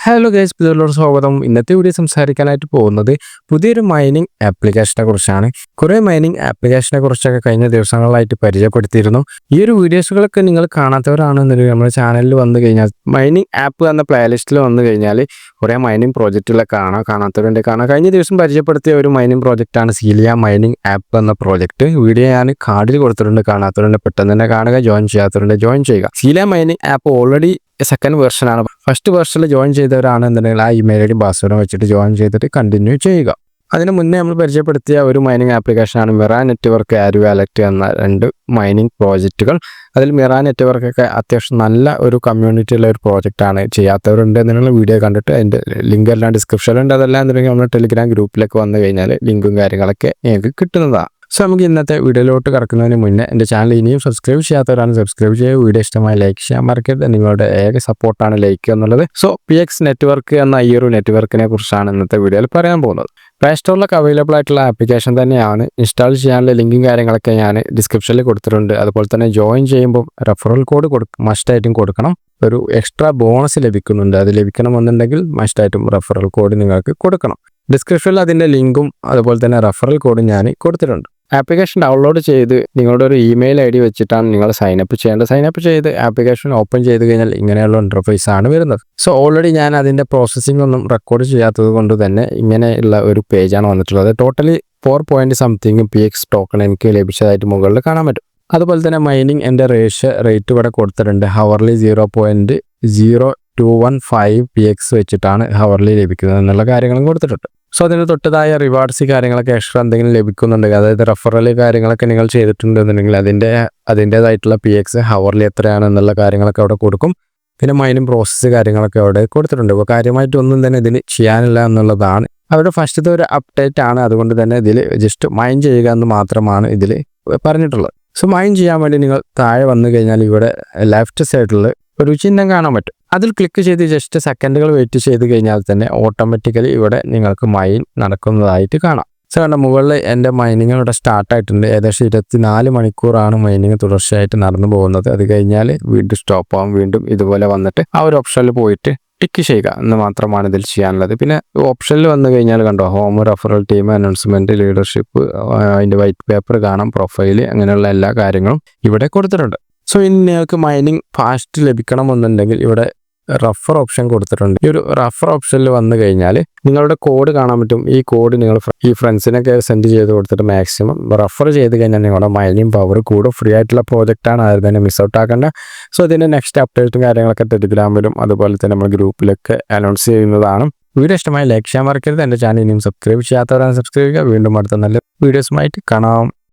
Hello guys, പുതിയൊരു സ്വാഗതം. ഇന്നത്തെ വീഡിയോ സംസാരിക്കാനായിട്ട് പോകുന്നത് പുതിയൊരു മൈനിങ് ആപ്ലിക്കേഷനെ കുറിച്ചാണ്. കുറേ മൈനിങ് ആപ്ലിക്കേഷനെ കുറിച്ചൊക്കെ കഴിഞ്ഞ ദിവസങ്ങളായിട്ട് പരിചയപ്പെടുത്തിയിരുന്നു. ഈ ഒരു വീഡിയോസുകളൊക്കെ നിങ്ങൾ കാണാത്തവരാണെന്നുണ്ടെങ്കിൽ നമ്മുടെ ചാനലിൽ വന്നു കഴിഞ്ഞാൽ മൈനിങ് ആപ്പ് എന്ന പ്ലേലിസ്റ്റിൽ വന്നു കഴിഞ്ഞാൽ കുറേ മൈനിങ് പ്രോജക്റ്റുകളൊക്കെ കാണാത്തവരുണ്ട്. കഴിഞ്ഞ ദിവസം പരിചയപ്പെടുത്തിയ ഒരു മൈനിങ് പ്രോജക്റ്റാണ് സീലിയ മൈനിങ് ആപ്പ് എന്ന പ്രോജക്റ്റ്. വീഡിയോ ഞാൻ കാർഡിൽ കൊടുത്തിട്ടുണ്ട്. കാണാത്തവരുണ്ട് പെട്ടെന്ന് തന്നെ കാണുക, ജോയിൻ ചെയ്യാത്തവരുണ്ട് ജോയിൻ ചെയ്യുക. Celia mining app already second വെർഷനാണ്. ഫസ്റ്റ് വെർഷനിൽ ജോയിൻ ചെയ്തവരാണെന്നുണ്ടെങ്കിൽ ആ ഇമെയിൽ ഐ ഡി പാസ്വേഡും വെച്ചിട്ട് ജോയിൻ ചെയ്തിട്ട് കണ്ടിന്യൂ ചെയ്യുക. അതിന് മുന്നേ നമ്മൾ പരിചയപ്പെടുത്തിയ ഒരു മൈനിങ് ആപ്ലിക്കേഷനാണ് മിറ നെറ്റ്വർക്ക് ആര് വാലറ്റ് എന്ന രണ്ട് മൈനിങ് പ്രോജക്റ്റുകൾ. അതിൽ മിറ നെറ്റ്വർക്കൊക്കെ അത്യാവശ്യം നല്ല ഒരു കമ്മ്യൂണിറ്റിയുള്ള ഒരു പ്രോജക്റ്റാണ്. ചെയ്യാത്തവരുണ്ട് എന്നുള്ള വീഡിയോ കണ്ടിട്ട് അതിൻ്റെ ലിങ്ക് എല്ലാം ഡിസ്ക്രിപ്ഷനിലുണ്ട്. അതെല്ലാം എന്തെങ്കിലും നമ്മുടെ ടെലിഗ്രാം ഗ്രൂപ്പിലേക്ക് വന്നു കഴിഞ്ഞാൽ ലിങ്കും കാര്യങ്ങളൊക്കെ നിങ്ങൾക്ക് കിട്ടുന്നതാണ്. സോ നമുക്ക് ഇന്നത്തെ വീഡിയോയിലോട്ട് കിടക്കുന്നതിന് മുന്നേ എൻ്റെ ചാനൽ ഇനിയും സബ്സ്ക്രൈബ് ചെയ്യാത്തവരാണ് സബ്സ്ക്രൈബ് ചെയ്യുക. വീഡിയോ ഇഷ്ടമായി ലൈക്ക് ചെയ്യാൻ മറക്കരുത്. നിങ്ങളുടെ ഏക സപ്പോർട്ടാണ് ലൈക്ക് എന്നുള്ളത്. സോ PX നെറ്റ്വർക്ക് എന്ന ഈ ഒരു നെറ്റ്വർക്കിനെ കുറിച്ചാണ് ഇന്നത്തെ വീഡിയോയിൽ പറയാൻ പോകുന്നത്. പ്ലേ സ്റ്റോറിലൊക്കെ അവൈലബിൾ ആയിട്ടുള്ള ആപ്ലിക്കേഷൻ തന്നെയാണ്. ഇൻസ്റ്റാൾ ചെയ്യാനുള്ള ലിങ്കും കാര്യങ്ങളൊക്കെ ഞാൻ ഡിസ്ക്രിപ്ഷനിൽ കൊടുത്തിട്ടുണ്ട്. അതുപോലെ തന്നെ ജോയിൻ ചെയ്യുമ്പോൾ റെഫറൽ കോഡ് മസ്റ്റായിട്ടും കൊടുക്കണം. ഒരു എക്സ്ട്രാ ബോണസ് ലഭിക്കുന്നുണ്ട്. അത് ലഭിക്കണമെന്നുണ്ടെങ്കിൽ മസ്റ്റായിട്ടും റെഫറൽ കോഡ് നിങ്ങൾക്ക് കൊടുക്കണം. ഡിസ്ക്രിപ്ഷനിൽ അതിൻ്റെ ലിങ്കും അതുപോലെ തന്നെ റെഫറൽ കോഡും ഞാൻ കൊടുത്തിട്ടുണ്ട്. ആപ്ലിക്കേഷൻ ഡൗൺലോഡ് ചെയ്ത് നിങ്ങളുടെ ഒരു ഇമെയിൽ ID വെച്ചിട്ടാണ് നിങ്ങൾ സൈനപ്പ് ചെയ്യേണ്ടത്. സൈനപ്പ് ചെയ്ത് ആപ്ലിക്കേഷൻ ഓപ്പൺ ചെയ്ത് കഴിഞ്ഞാൽ ഇങ്ങനെയുള്ള ഇൻ്റർഫേസ് ആണ് വരുന്നത്. സോ ഓൾറെഡി ഞാൻ അതിൻ്റെ പ്രോസസ്സിംഗ് ഒന്നും റെക്കോർഡ് ചെയ്യാത്തത് കൊണ്ട് തന്നെ ഇങ്ങനെയുള്ള ഒരു പേജാണ് വന്നിട്ടുള്ളത്. ടോട്ടലി 4 PX ടോക്കൺ എനിക്ക് ലഭിച്ചതായിട്ട് മുകളിൽ കാണാൻ പറ്റും. അതുപോലെ തന്നെ മൈനിങ് എൻ്റെ റേറ്റ് ഇവിടെ കൊടുത്തിട്ടുണ്ട്. ഹവർലി 0.0215 PX വെച്ചിട്ടാണ് ഹവർലി ലഭിക്കുന്നത് എന്നുള്ള കാര്യങ്ങളും കൊടുത്തിട്ടുണ്ട്. സോ അതിന് തൊട്ടതായ റിവാർഡ്സ് കാര്യങ്ങളൊക്കെ എക്സ്ട്രാ എന്തെങ്കിലും ലഭിക്കുന്നുണ്ടെങ്കിൽ, അതായത് റെഫറൽ കാര്യങ്ങളൊക്കെ നിങ്ങൾ ചെയ്തിട്ടുണ്ടെന്നുണ്ടെങ്കിൽ അതിൻ്റേതായിട്ടുള്ള PX ഹവർലി എത്രയാണെന്നുള്ള കാര്യങ്ങളൊക്കെ അവിടെ കൊടുക്കും. പിന്നെ മൈനിങ് പ്രോസസ്സ് കാര്യങ്ങളൊക്കെ അവിടെ കൊടുത്തിട്ടുണ്ട്. ഇപ്പോൾ കാര്യമായിട്ടൊന്നും തന്നെ ഇതിൽ ചെയ്യാനില്ല എന്നുള്ളതാണ് അവരുടെ ഫസ്റ്റത്തെ ഒരു അപ്ഡേറ്റ് ആണ്. അതുകൊണ്ട് തന്നെ ഇതിൽ ജസ്റ്റ് മൈൻ ചെയ്യുക എന്ന് മാത്രമാണ് ഇതിൽ പറഞ്ഞിട്ടുള്ളത്. സോ മൈൻ ചെയ്യാൻ വേണ്ടി നിങ്ങൾ താഴെ വന്നു കഴിഞ്ഞാൽ ഇവിടെ ലെഫ്റ്റ് സൈഡിൽ ഒരു ചിഹ്നം കാണാൻ പറ്റും. അതിൽ ക്ലിക്ക് ചെയ്ത് ജസ്റ്റ് സെക്കൻഡുകൾ വെയിറ്റ് ചെയ്ത് കഴിഞ്ഞാൽ തന്നെ ഓട്ടോമാറ്റിക്കലി ഇവിടെ നിങ്ങൾക്ക് മൈൻ നടക്കുന്നതായിട്ട് കാണാം. സോ കണ്ട മുകളിൽ എൻ്റെ മൈനിങ് ഇവിടെ സ്റ്റാർട്ടായിട്ടുണ്ട്. ഏകദേശം 24 മണിക്കൂറാണ് മൈനിങ് തുടർച്ചയായിട്ട് നടന്നു പോകുന്നത്. അത് കഴിഞ്ഞാൽ വീണ്ടും സ്റ്റോപ്പ് ആവും. വീണ്ടും ഇതുപോലെ വന്നിട്ട് ആ ഒരു ഓപ്ഷനിൽ പോയിട്ട് ടിക്ക് ചെയ്യുക എന്ന് മാത്രമാണ് ഇതിൽ ചെയ്യാനുള്ളത്. പിന്നെ ഓപ്ഷനിൽ വന്നു കഴിഞ്ഞാൽ കണ്ടോ, home, referral team, announcement, leadership, അതിൻ്റെ വൈറ്റ് പേപ്പർ കാണാം, പ്രൊഫൈല്, അങ്ങനെയുള്ള എല്ലാ കാര്യങ്ങളും ഇവിടെ കൊടുത്തിട്ടുണ്ട്. സോ ഇനി നിങ്ങൾക്ക് മൈനിങ് ഫാസ്റ്റ് ലഭിക്കണമെന്നുണ്ടെങ്കിൽ ഇവിടെ റഫർ ഓപ്ഷൻ കൊടുത്തിട്ടുണ്ട്. ഈ ഒരു റഫർ ഓപ്ഷനിൽ വന്നു കഴിഞ്ഞാൽ നിങ്ങളുടെ കോഡ് കാണാൻ പറ്റും. ഈ കോഡ് നിങ്ങൾ ഈ ഫ്രണ്ട്സിനൊക്കെ സെൻഡ് ചെയ്ത് കൊടുത്തിട്ട് മാക്സിമം റഫർ ചെയ്ത് കഴിഞ്ഞാൽ നിങ്ങളുടെ മൈനിങ് പവർ കൂടും. ഫ്രീ ആയിട്ടുള്ള പ്രോജക്റ്റാണ്, ആരും തന്നെ മിസ് ഔട്ട് ആക്കേണ്ട. സോ ഇതിൻ്റെ നെക്സ്റ്റ് അപ്ഡേറ്റും കാര്യങ്ങളൊക്കെ ടെലിഗ്രാമിലും അതുപോലെ തന്നെ നമ്മൾ ഗ്രൂപ്പിലൊക്കെ അനൗൺസ് ചെയ്യുന്നതാണ്. വീഡിയോ ഇഷ്ടമായി ലൈക്ക് ചെയ്യാൻ മറക്കരുത്. എൻ്റെ ചാനൽ ഇനിയും സബ്സ്ക്രൈബ് ചെയ്യാത്തവരാണ് സബ്സ്ക്രൈബ് ചെയ്യുക. വീണ്ടും അടുത്ത നല്ല വീഡിയോസുമായിട്ട് കാണാം.